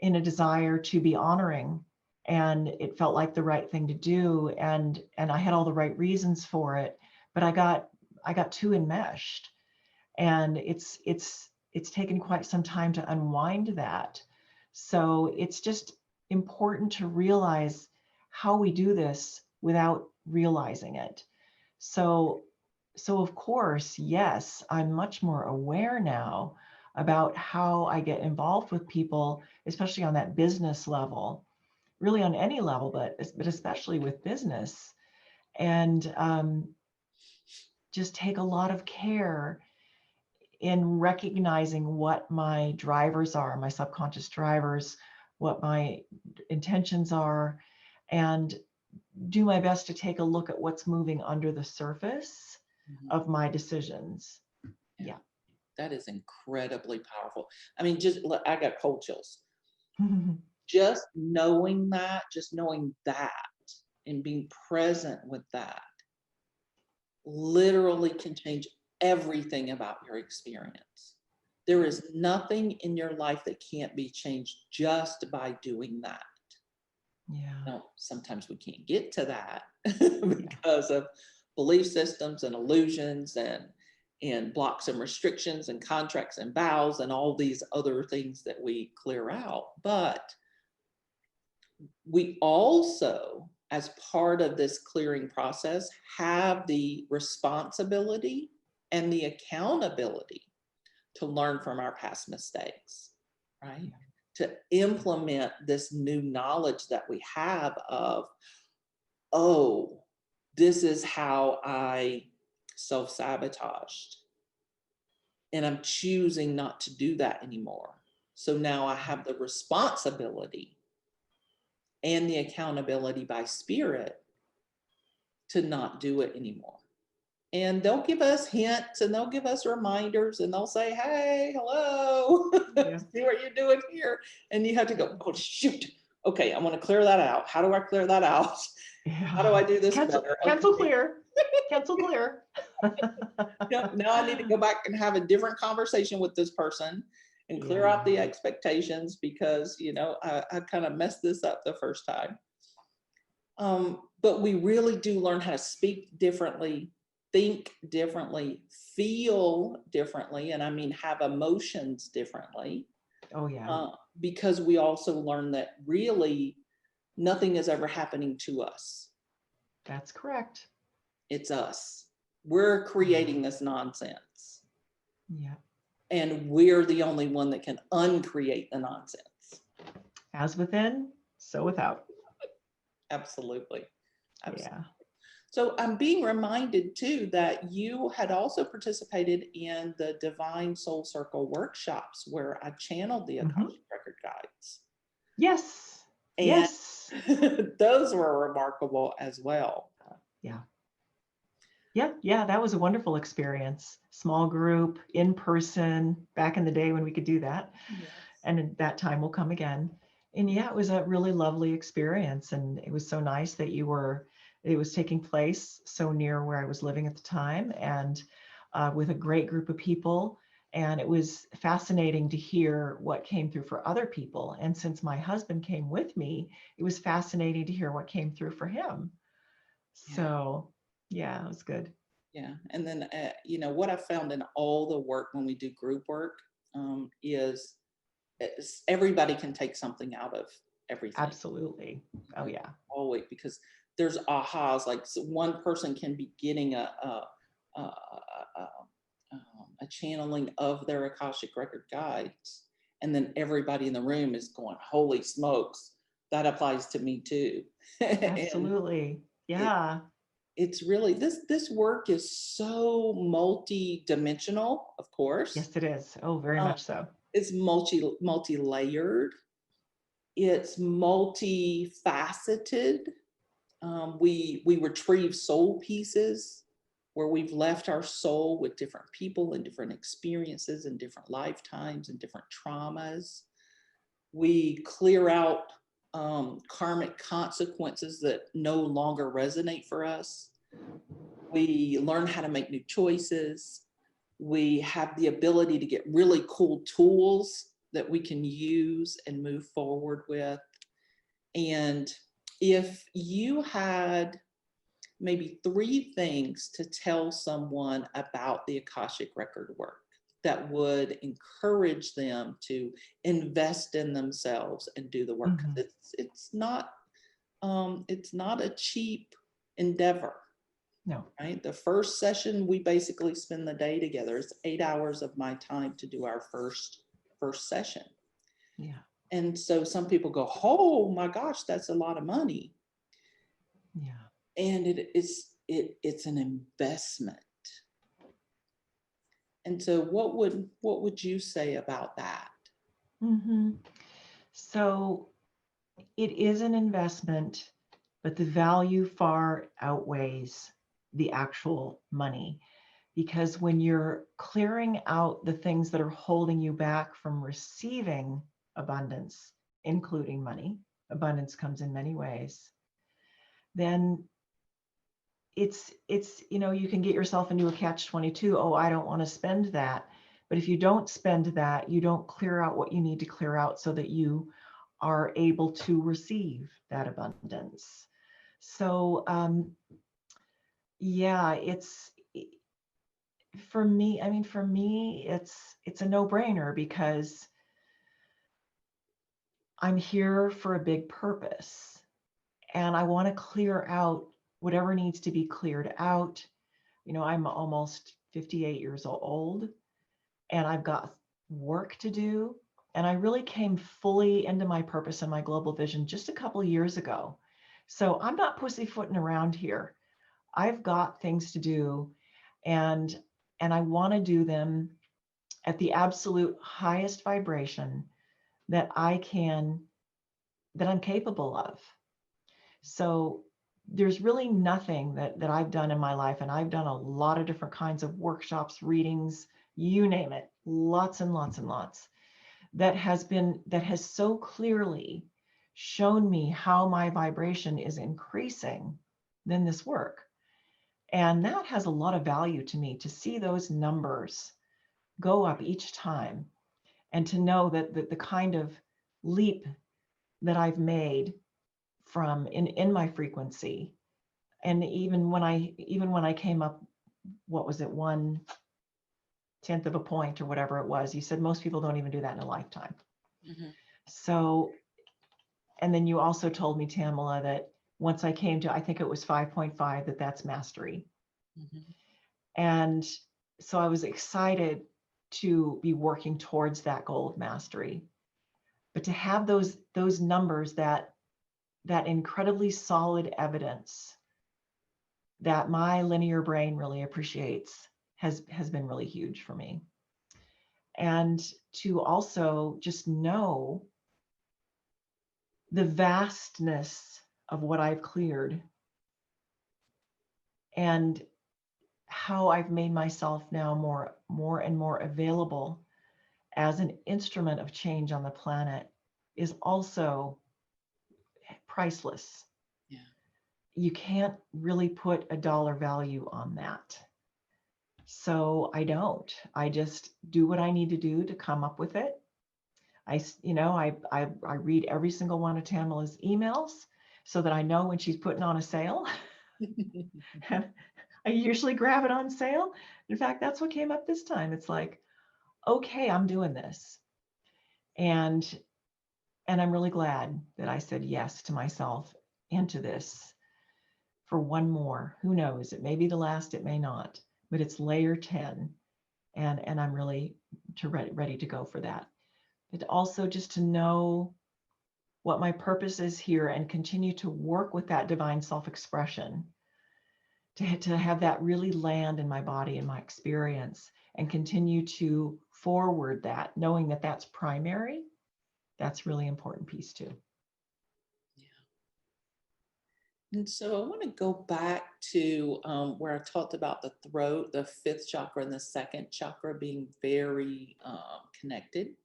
Speaker 1: in a desire to be honoring, and it felt like the right thing to do, and I had all the right reasons for it, but I got too enmeshed, and it's taken quite some time to unwind that. So it's just important to realize how we do this without realizing it. So of course, yes, I'm much more aware now about how I get involved with people, especially on that business level, really on any level, but especially with business, and just take a lot of care in recognizing what my drivers are, my subconscious drivers, what my intentions are, and do my best to take a look at what's moving under the surface of my decisions. Yeah.
Speaker 2: That is incredibly powerful. I mean, I got cold chills. Just knowing that, and being present with that literally can change everything about your experience. There is nothing in your life that can't be changed just by doing that.
Speaker 1: Yeah.
Speaker 2: Now, sometimes we can't get to that because of belief systems and illusions and blocks and restrictions and contracts and vows and all these other things that we clear out. But we also, as part of this clearing process, have the responsibility and the accountability to learn from our past mistakes, right? Yeah. To implement this new knowledge that we have of, oh, this is how I self-sabotaged, and I'm choosing not to do that anymore. So now I have the responsibility and the accountability by spirit to not do it anymore. And they'll give us hints and they'll give us reminders and they'll say, hey, hello,
Speaker 1: Yeah.
Speaker 2: see what you're doing here. And you have to go, oh, shoot. Okay, I want to clear that out. How do I clear that out?
Speaker 1: Yeah.
Speaker 2: How do I do this better?
Speaker 1: Cancel
Speaker 2: Okay.
Speaker 1: clear. Cancel clear.
Speaker 2: Now I need to go back and have a different conversation with this person and clear out the expectations because, you know, I kind of messed this up the first time. But we really do learn how to speak differently, think differently, feel differently, and I mean have emotions differently.
Speaker 1: Oh yeah.
Speaker 2: Because we also learn that really nothing is ever happening to us.
Speaker 1: That's correct.
Speaker 2: It's us. We're creating this nonsense.
Speaker 1: Yeah.
Speaker 2: And we're the only one that can uncreate the nonsense.
Speaker 1: As within, so without.
Speaker 2: Absolutely.
Speaker 1: Yeah.
Speaker 2: So I'm being reminded too that you had also participated in the Divine Soul Circle workshops where I channeled the Akashic Record guides.
Speaker 1: Yes.
Speaker 2: And
Speaker 1: yes.
Speaker 2: those were remarkable as well.
Speaker 1: Yeah. Yeah, that was a wonderful experience. Small group, in person, back in the day when we could do that.
Speaker 2: Yes.
Speaker 1: And that time will come again. And yeah, it was a really lovely experience. And it was so nice that it was taking place so near where I was living at the time and with a great group of people. And it was fascinating to hear what came through for other people. And since my husband came with me, it was fascinating to hear what came through for him. So yeah, it was good.
Speaker 2: Yeah. And then, you know, what I found in all the work when we do group work is everybody can take something out of everything.
Speaker 1: Absolutely. Oh yeah.
Speaker 2: Always, because there's ahas, like one person can be getting a channeling of their Akashic Record guides. And then everybody in the room is going, holy smokes, that applies to me too.
Speaker 1: Absolutely. Yeah.
Speaker 2: It's really, this work is so multi-dimensional, of course.
Speaker 1: Yes, it is. Oh, very much so.
Speaker 2: It's multi-layered. It's multifaceted. We retrieve soul pieces where we've left our soul with different people and different experiences and different lifetimes and different traumas. We clear out karmic consequences that no longer resonate for us. We learn how to make new choices. We have the ability to get really cool tools that we can use and move forward with. And if you had maybe 3 things to tell someone about the Akashic Record work that would encourage them to invest in themselves and do the work. It's not a cheap endeavor.
Speaker 1: No.
Speaker 2: Right. The first session, we basically spend the day together. It's 8 hours of my time to do our first session.
Speaker 1: Yeah.
Speaker 2: And so some people go, oh my gosh, that's a lot of money.
Speaker 1: Yeah.
Speaker 2: And it's an investment. And so what would you say about that?
Speaker 1: So it is an investment, but the value far outweighs the actual money, because when you're clearing out the things that are holding you back from receiving abundance, including money, abundance comes in many ways, then it's, you know, you can get yourself into a catch-22. Oh, I don't want to spend that. But if you don't spend that, you don't clear out what you need to clear out so that you are able to receive that abundance. So yeah, it's, for me, it's a no-brainer because I'm here for a big purpose and I want to clear out whatever needs to be cleared out. You know, I'm almost 58 years old and I've got work to do. And I really came fully into my purpose and my global vision just a couple of years ago. So I'm not pussyfooting around here. I've got things to do and I want to do them at the absolute highest vibration that I'm capable of. So there's really nothing that I've done in my life, and I've done a lot of different kinds of workshops, readings, you name it, lots and lots and lots, that has so clearly shown me how my vibration is increasing than this work. And that has a lot of value to me, to see those numbers go up each time, and to know that the kind of leap that I've made from in my frequency. And even when I came up, what was it, 1/10 of a point or whatever it was, you said most people don't even do that in a lifetime.
Speaker 2: Mhm.
Speaker 1: So, and then you also told me, Tamala, that once I came to, I think it was 5.5, that's mastery.
Speaker 2: Mhm.
Speaker 1: And so I was excited to be working towards that goal of mastery. But to have those numbers, that incredibly solid evidence that my linear brain really appreciates, has been really huge for me. And to also just know the vastness of what I've cleared, and how I've made myself now more and more available as an instrument of change on the planet, is also priceless.
Speaker 2: Yeah.
Speaker 1: You can't really put a dollar value on that. So I just do what I need to do to come up with it. I read every single one of Tamala's emails so that I know when she's putting on a sale. I usually grab it on sale. In fact, that's what came up this time. It's like, okay, I'm doing this. And I'm really glad that I said yes to myself into this for one more. Who knows? It may be the last, it may not, but it's layer 10. And I'm really ready to go for that. But also just to know what my purpose is here, and continue to work with that divine self-expression, to have that really land in my body and my experience, and continue to forward that, knowing that that's primary. That's really important piece too.
Speaker 2: And so I want to go back to where I talked about the throat, the fifth chakra, and the second chakra being very connected.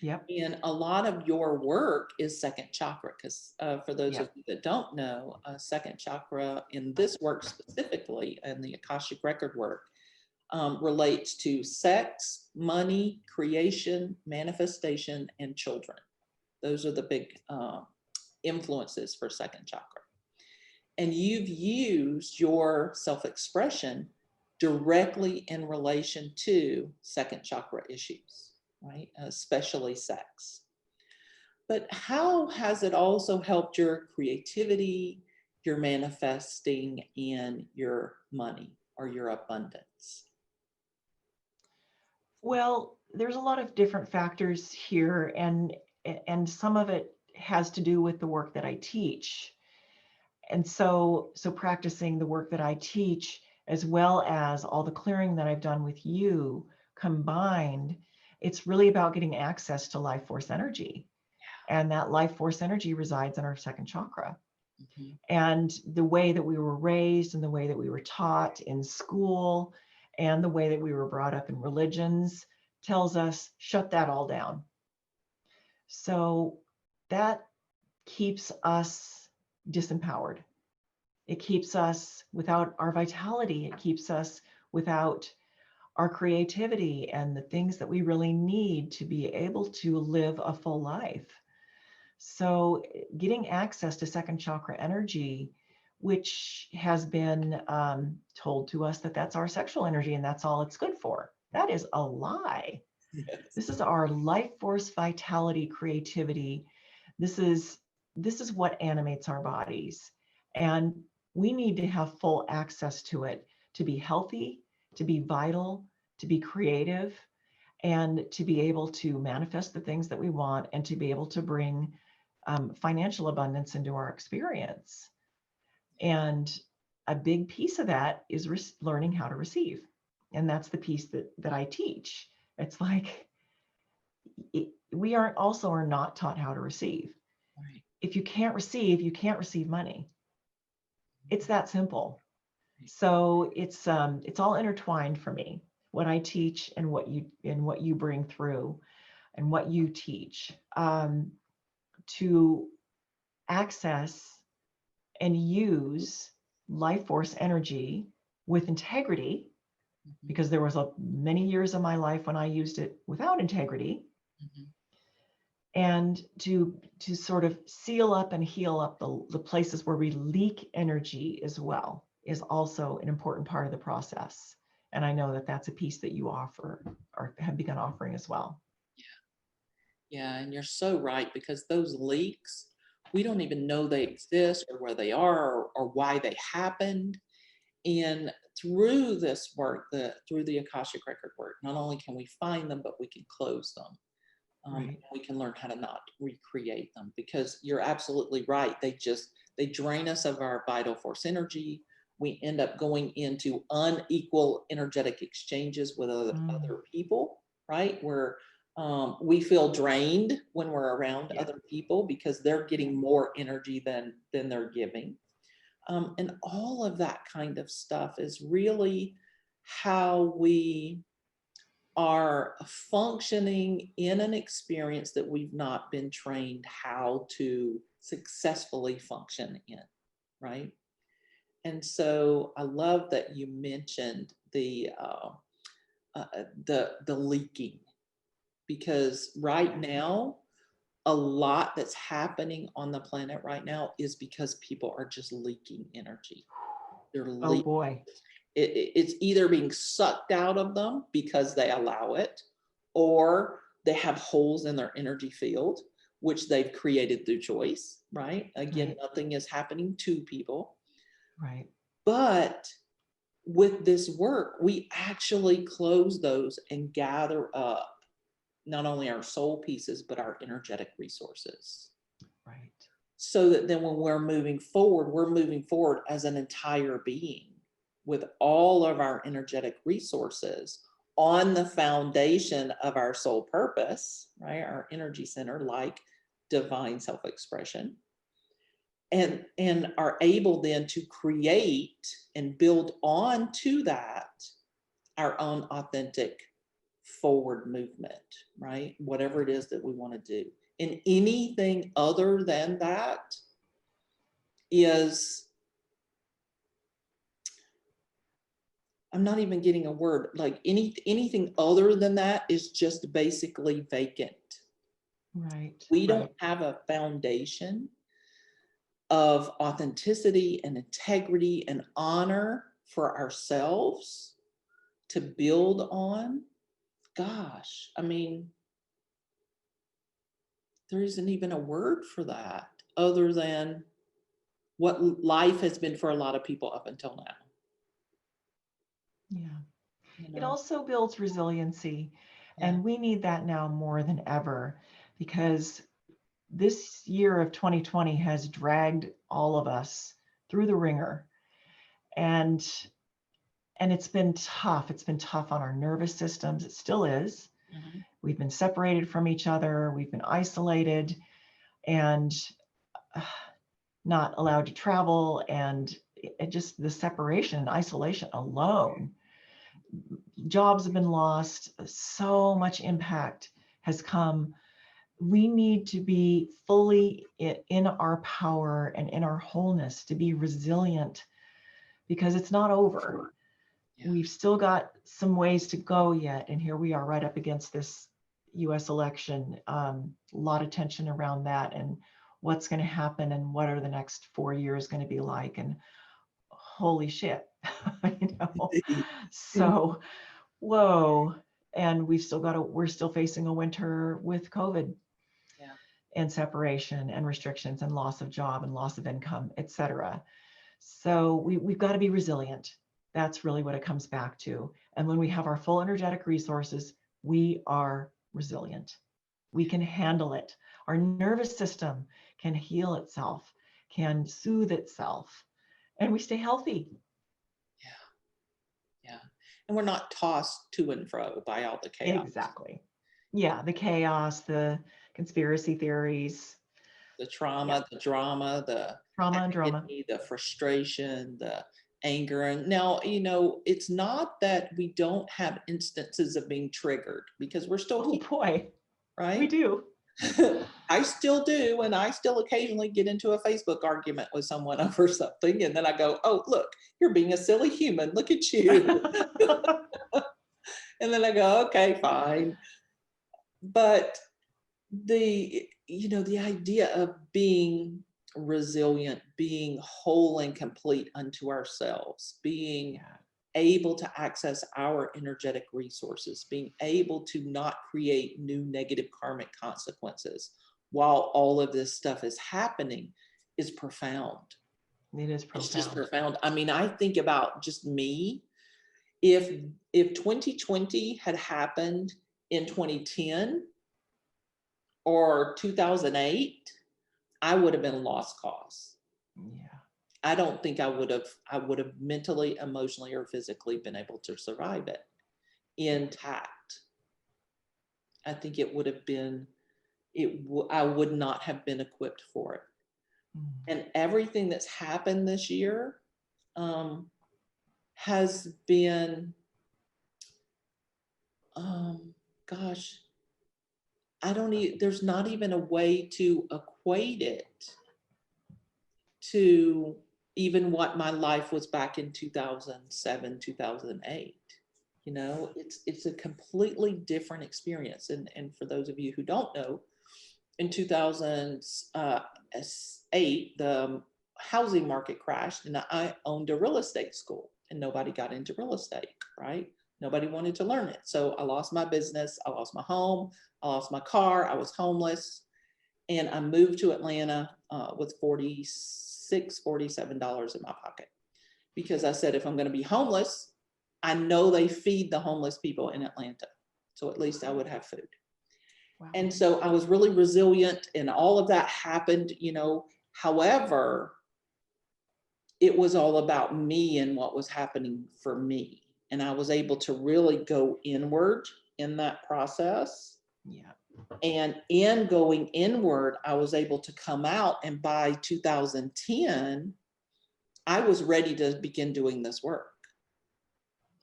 Speaker 1: Yep.
Speaker 2: And a lot of your work is second chakra, because for those of
Speaker 1: Yep.
Speaker 2: you that don't know, second chakra in this work specifically, and the Akashic Record work, relates to sex, money, creation, manifestation, and children. Those are the big influences for second chakra. And you've used your self-expression directly in relation to second chakra issues, right? Especially sex. But how has it also helped your creativity, your manifesting, and your money or your abundance?
Speaker 1: Well, there's a lot of different factors here, and some of it has to do with the work that I teach. And so practicing the work that I teach, as well as all the clearing that I've done with you combined, it's really about getting access to life force energy. And that life force energy resides in our second chakra.
Speaker 2: Mhm.
Speaker 1: And the way that we were raised, and the way that we were taught in school, and the way that we were brought up in religions tells us, shut that all down. So that keeps us disempowered. It keeps us without our vitality. It keeps us without our creativity and the things that we really need to be able to live a full life. So getting access to second chakra energy, which has been told to us that that's our sexual energy and that's all it's good for, that is a lie.
Speaker 2: Yes.
Speaker 1: This is our life force, vitality, creativity. This is what animates our bodies. And we need to have full access to it to be healthy, to be vital, to be creative, and to be able to manifest the things that we want, and to be able to bring financial abundance into our experience. And a big piece of that is learning how to receive. And that's the piece that I teach. It's like, we are not taught how to receive.
Speaker 2: Right.
Speaker 1: If you can't receive, you can't receive money. It's that simple. So it's all intertwined for me, what I teach and what you bring through and what you teach, to access and use life force energy with integrity, because there was many years of my life when I used it without integrity, and to sort of seal up and heal up the places where we leak energy as well is also an important part of the process. And I know that that's a piece that you offer or have begun offering as well.
Speaker 2: Yeah, and you're so right, because those leaks, we don't even know they exist or where they are, or why they happened. And through this work, through the Akashic Record work, not only can we find them, but we can close them.
Speaker 1: Right.
Speaker 2: We can learn how to not recreate them, because you're absolutely right. They drain us of our vital force energy. We end up going into unequal energetic exchanges with other people, right? Where we feel drained when we're around other people because they're getting more energy than they're giving. And all of that kind of stuff is really how we are functioning in an experience that we've not been trained how to successfully function in, right? And so I love that you mentioned the leaking, because right now, a lot that's happening on the planet right now is because people are just leaking energy. They're
Speaker 1: Oh
Speaker 2: leaking.
Speaker 1: boy.
Speaker 2: It's either being sucked out of them because they allow it, or they have holes in their energy field, which they've created through choice, right? Again,
Speaker 1: Right.
Speaker 2: nothing is happening to people.
Speaker 1: Right.
Speaker 2: But with this work, we actually close those and gather up not only our soul pieces, but our energetic resources.
Speaker 1: Right.
Speaker 2: So that then when we're moving forward as an entire being with all of our energetic resources on the foundation of our soul purpose, right? Our energy center, like divine self-expression, and are able then to create and build on to that our own authentic forward movement, right? Whatever it is that we want to do. And anything other than that is, I'm not even getting a word, like anything other than that is just basically vacant.
Speaker 1: Right.
Speaker 2: We don't have a foundation of authenticity and integrity and honor for ourselves to build on. Gosh, I mean, there isn't even a word for that other than what life has been for a lot of people up until now.
Speaker 1: Yeah.
Speaker 2: You
Speaker 1: It
Speaker 2: know?
Speaker 1: also builds resiliency.
Speaker 2: Yeah.
Speaker 1: And we need that now more than ever, because this year of 2020 has dragged all of us through the ringer. And it's been tough. It's been tough on our nervous systems. It still is.
Speaker 2: Mm-hmm.
Speaker 1: We've been separated from each other. We've been isolated and not allowed to travel. And it just the separation and isolation alone, jobs have been lost. So much impact has come. We need to be fully in our power and in our wholeness to be resilient, because it's not over.
Speaker 2: Yeah.
Speaker 1: We've still got some ways to go yet. And here we are right up against this US election. A lot of tension around that and what's going to happen and what are the next 4 years going to be like. And holy shit, you know? So, whoa. And we're still facing a winter with COVID.
Speaker 2: Yeah.
Speaker 1: And separation and restrictions and loss of job and loss of income, et cetera. So we've got to be resilient. That's really what it comes back to. And when we have our full energetic resources, we are resilient. We can handle it. Our nervous system can heal itself, can soothe itself, and we stay healthy.
Speaker 2: Yeah. Yeah. And we're not tossed to and fro by all the chaos.
Speaker 1: Exactly. Yeah, the chaos, the conspiracy theories,
Speaker 2: The trauma, the drama,
Speaker 1: Trauma and drama.
Speaker 2: agony, the frustration, the anger. And now, it's not that we don't have instances of being triggered, because we're still
Speaker 1: Oh
Speaker 2: here,
Speaker 1: boy,
Speaker 2: right?
Speaker 1: we do.
Speaker 2: I still do. And I still occasionally get into a Facebook argument with someone over something. And then I go, oh, look, you're being a silly human. Look at you. And then I go, okay, fine. But the idea of being resilient, being whole and complete unto ourselves, being able to access our energetic resources, being able to not create new negative karmic consequences while all of this stuff is happening is profound.
Speaker 1: It is profound.
Speaker 2: It's just profound. I mean, I think about just me. If 2020 had happened in 2010 or 2008, I would have been lost cause.
Speaker 1: Yeah.
Speaker 2: I don't think I would have mentally, emotionally, or physically been able to survive it intact. I think it would have been, I would not have been equipped for it. And everything that's happened this year has been, gosh, there's not even a way to equate it to even what my life was back in 2007, 2008. It's a completely different experience. And for those of you who don't know, in 2008, the housing market crashed, and I owned a real estate school, and nobody got into real estate, right? Nobody wanted to learn it. So I lost my business, I lost my home, I lost my car, I was homeless, and I moved to Atlanta with $47 in my pocket, because I said, if I'm going to be homeless, I know they feed the homeless people in Atlanta, so at least I would have food. Wow. And so I was really resilient, and all of that happened, however, it was all about me and what was happening for me. And I was able to really go inward in that process. Yeah. And in going inward, I was able to come out, and by 2010, I was ready to begin doing this work.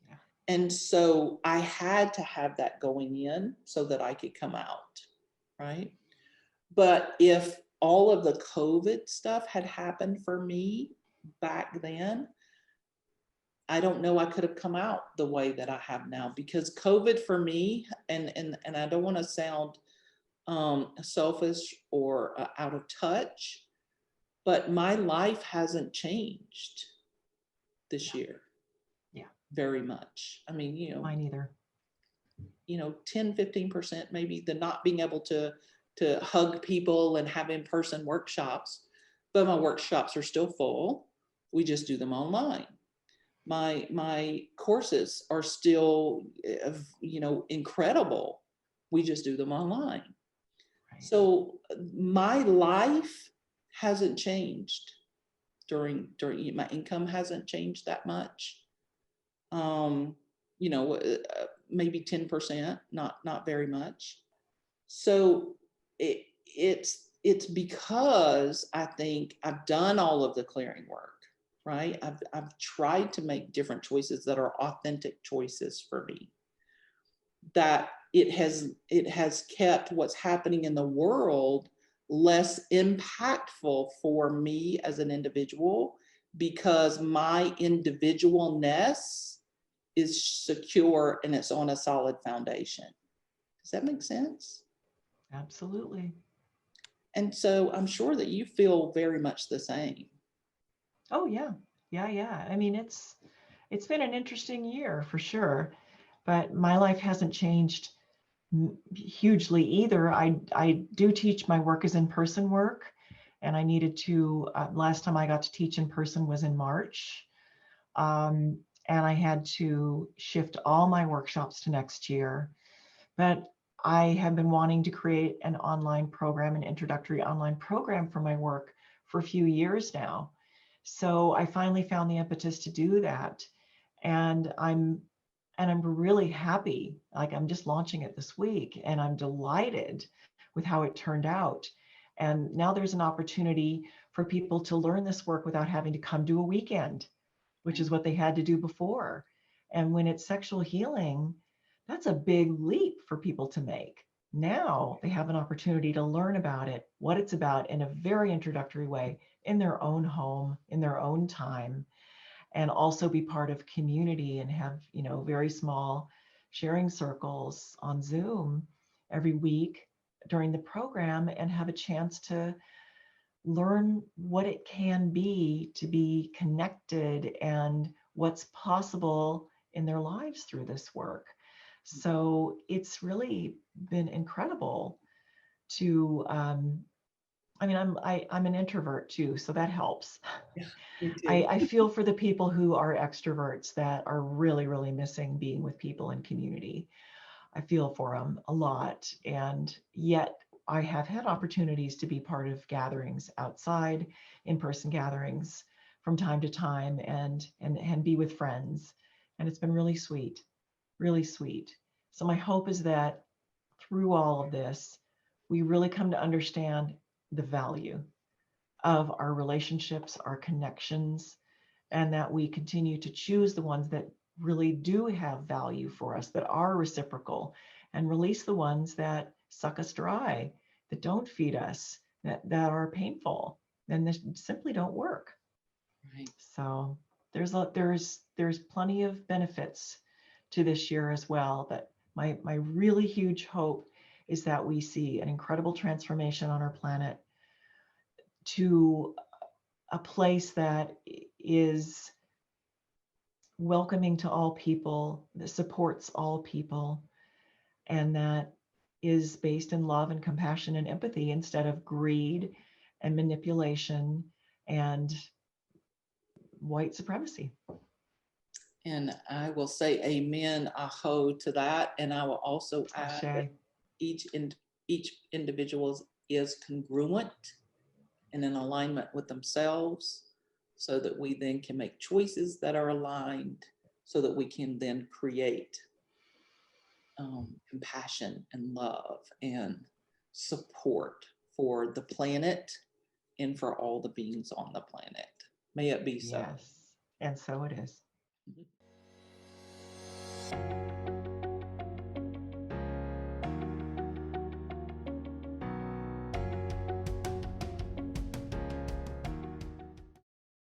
Speaker 2: Yeah. And so I had to have that going in so that I could come out, right? But if all of the COVID stuff had happened for me back then, I don't know I could have come out the way that I have now, because COVID for me, and I don't want to sound selfish or out of touch, but my life hasn't changed this year. Yeah, very much. I mean,
Speaker 1: mine either.
Speaker 2: 10-15% maybe, the not being able to hug people and have in-person workshops, but my workshops are still full. We just do them online. My courses are still, incredible. We just do them online. Right. So my life hasn't changed during my income hasn't changed that much. Maybe 10%, not very much. So it's because I think I've done all of the clearing work. Right? I've tried to make different choices that are authentic choices for me. That it has kept what's happening in the world less impactful for me as an individual, because my individualness is secure and it's on a solid foundation. Does that make sense?
Speaker 1: Absolutely.
Speaker 2: And so I'm sure that you feel very much the same.
Speaker 1: Oh yeah. Yeah. I mean, it's been an interesting year for sure, but my life hasn't changed hugely either. I do teach, my work is in-person work, and I needed to, last time I got to teach in person was in March. And I had to shift all my workshops to next year, but I have been wanting to create an online program, an introductory online program for my work for a few years now. So I finally found the impetus to do that. And I'm really happy. Like, I'm just launching it this week, and I'm delighted with how it turned out. And now there's an opportunity for for people to learn this work without having to come to a weekend, which is what they had to do before. And when it's sexual healing, that's a big leap for people to make. Now they have an opportunity to learn about it, what it's about in a very introductory way, in their own home, in their own time, and also be part of community and have, very small sharing circles on Zoom every week during the program and have a chance to learn what it can be to be connected and what's possible in their lives through this work. So it's really been incredible to, I'm an introvert too, so that helps.
Speaker 2: Yeah, me too.
Speaker 1: I feel for the people who are extroverts that are really, really missing being with people in community. I feel for them a lot. And yet I have had opportunities to be part of gatherings outside, in-person gatherings from time to time and be with friends. And it's been really sweet, really sweet. So my hope is that through all of this, we really come to understand the value of our relationships, our connections, and that we continue to choose the ones that really do have value for us, that are reciprocal, and release the ones that suck us dry, that don't feed us, that are painful, and that simply don't work.
Speaker 2: Right.
Speaker 1: So there's plenty of benefits to this year as well. But my really huge hope is that we see an incredible transformation on our planet to a place that is welcoming to all people, that supports all people, and that is based in love and compassion and empathy instead of greed and manipulation and white supremacy.
Speaker 2: And I will say amen, aho to that. And I will also add that
Speaker 1: Ashe.
Speaker 2: each individual is congruent and in alignment with themselves, so that we then can make choices that are aligned, so that we can then create compassion and love and support for the planet and for all the beings on the planet. May it be so.
Speaker 1: Yes. And so it is.
Speaker 2: Mhm.